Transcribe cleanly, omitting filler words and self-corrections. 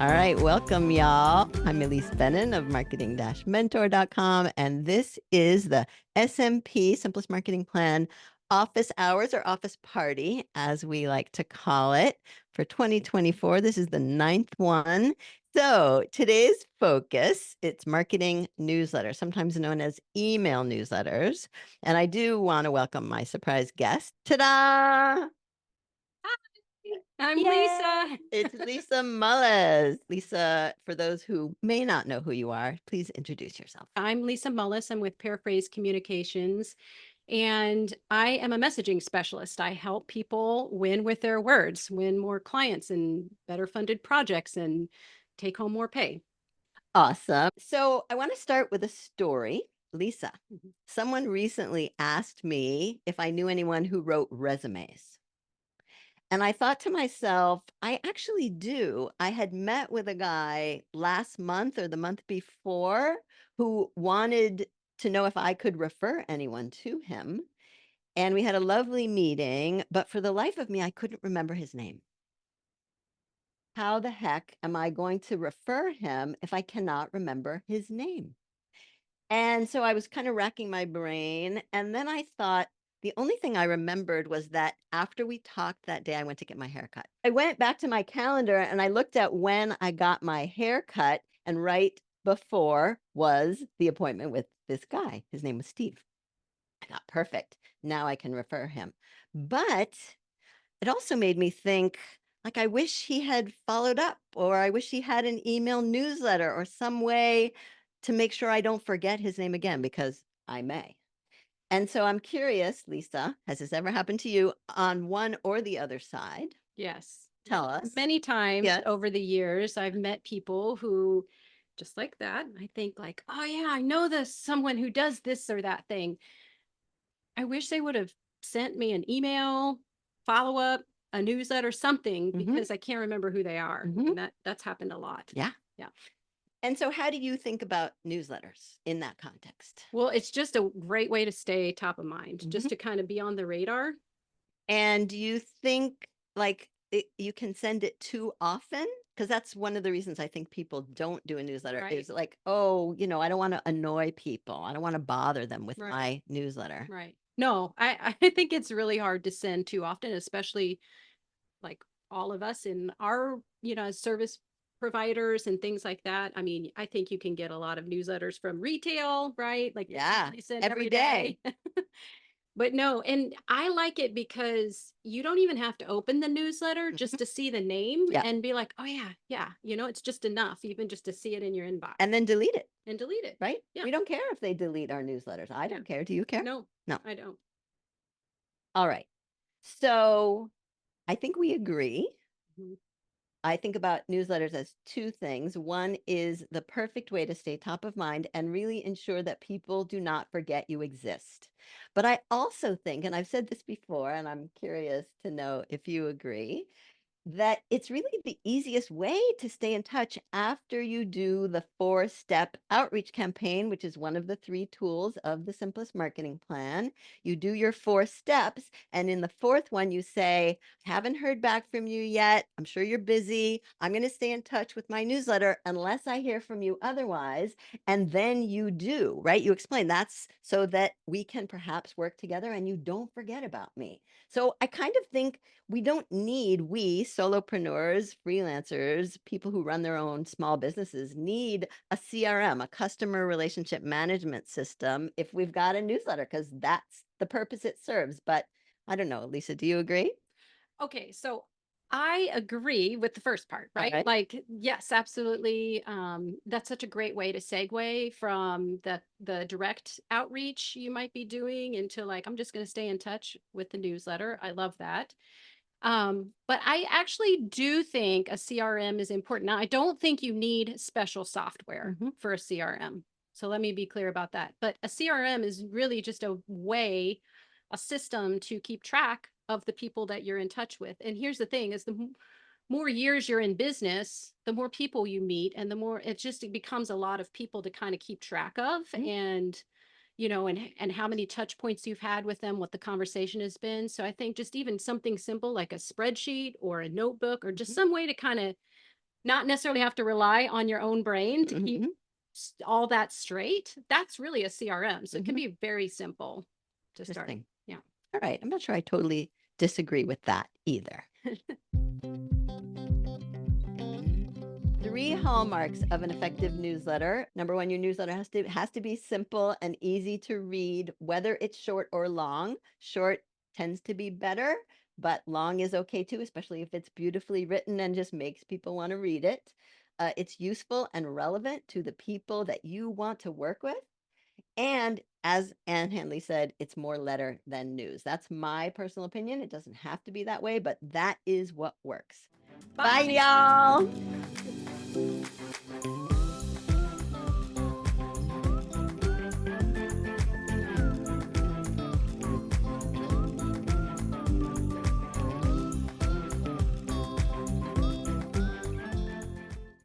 All right, welcome, y'all. I'm Elise Benun of marketing-mentor.com, and this is the SMP Simplest Marketing Plan Office Hours or Office Party, as we like to call it, for 2024. This is the 9th one. So today's focus, it's marketing newsletters, sometimes known as email newsletters. And I do want to welcome my surprise guest. Ta-da! I'm Yay! Lisa. It's Lisa Mullis. Lisa, for those who may not know who you are, please introduce yourself. I'm Lisa Mullis. I'm with Paraphrase Communications, and I am a messaging specialist. I help people win with their words, win more clients and better funded projects, and take home more pay. Awesome. So I want to start with a story. Lisa, Mhm. someone recently asked me if I knew anyone who wrote resumes. And I thought to myself, I actually do. I had met with a guy last month or the month before who wanted to know if I could refer anyone to him. And we had a lovely meeting, but for the life of me, I couldn't remember his name. How the heck am I going to refer him if I cannot remember his name? And so I was kind of racking my brain. And then I thought the only thing I remembered was that after we talked that day, I went to get my hair cut. I went back to my calendar and I looked at when I got my hair cut, and right before was the appointment with this guy. His name was Steve. I thought, perfect. Now I can refer him. But it also made me think, like, I wish he had followed up, or I wish he had an email newsletter or some way to make sure I don't forget his name again, because I may. And so I'm curious, Lisa, has this ever happened to you on one or the other side? Yes. Tell us. Many times Yes. over the years, I've met people who, just like that, I think like, oh yeah, I know this someone who does this or that thing. I wish they would have sent me an email, follow up, a newsletter, something, Hmm. because I can't remember who they are. Hmm. And that's happened a lot. Yeah. Yeah. And so how do you think about newsletters in that context? Well, it's just a great way to stay top of mind, just Mhm. to kind of be on the radar. And do you think, like, you can send it too often? Because that's one of the reasons I think people don't do a newsletter Right. is like, oh, I don't want to annoy people. I don't want to bother them with Right. my newsletter. Right. No, I think it's really hard to send too often, especially like all of us in our, as service providers and things like that. I mean, I think you can get a lot of newsletters from retail, right? Like Yeah, they send every every day. day. But no, and I like it because you don't even have to open the newsletter Mhm. just to see the name Yeah. and be like, oh yeah, yeah, it's just enough, even just to see it in your inbox And then delete it, and delete it. right? Yeah, We don't care if they delete our newsletters. I yeah. don't care. Do you care? No, No. I don't. All right. So I think we agree. Mhm. I think about newsletters as two things. One is the perfect way to stay top of mind and really ensure that people do not forget you exist. But I also think, and I've said this before, and I'm curious to know if you agree, that it's really the easiest way to stay in touch after you do the 4-step outreach campaign, which is one of the 3 tools of the simplest marketing plan. You do your 4 steps, and in the 4th one, you say, haven't heard back from you yet. I'm sure you're busy. I'm going to stay in touch with my newsletter unless I hear from you otherwise. And then you do, right? You explain that's so that we can perhaps work together and you don't forget about me. So I kind of think we solopreneurs, freelancers, people who run their own small businesses need a CRM, a customer relationship management system, if we've got a newsletter, because that's the purpose it serves. But I don't know, Lisa, do you agree? Okay, so I agree with the first part, All right? right. Like, yes, absolutely. That's such a great way to segue from the direct outreach you might be doing into like, I'm just going to stay in touch with the newsletter. I love that. But I actually do think a CRM is important. Now, I don't think you need special software Mhm. for a CRM. So let me be clear about that. But a CRM is really just a way, a system to keep track of the people that you're in touch with. And here's the thing is more years you're in business, the more people you meet and the more it becomes a lot of people to kind of keep track of Mhm. and and how many touch points you've had with them, what the conversation has been. So I think just even something simple like a spreadsheet or a notebook or just Mhm. some way to kind of not necessarily have to rely on your own brain to keep Mhm, all that straight. That's really a CRM. So it can mhm. be very simple to start. Interesting. Yeah. All right. I'm not sure I totally disagree with that either. Three hallmarks of an effective newsletter. Number one, your newsletter has to be simple and easy to read, whether it's short or long. Short tends to be better, but long is okay too, especially if it's beautifully written and just makes people want to read it. It's useful and relevant to the people that you want to work with. And as Anne Handley said, it's more letter than news. That's my personal opinion. It doesn't have to be that way, but that is what works. Bye, Bye. y'all.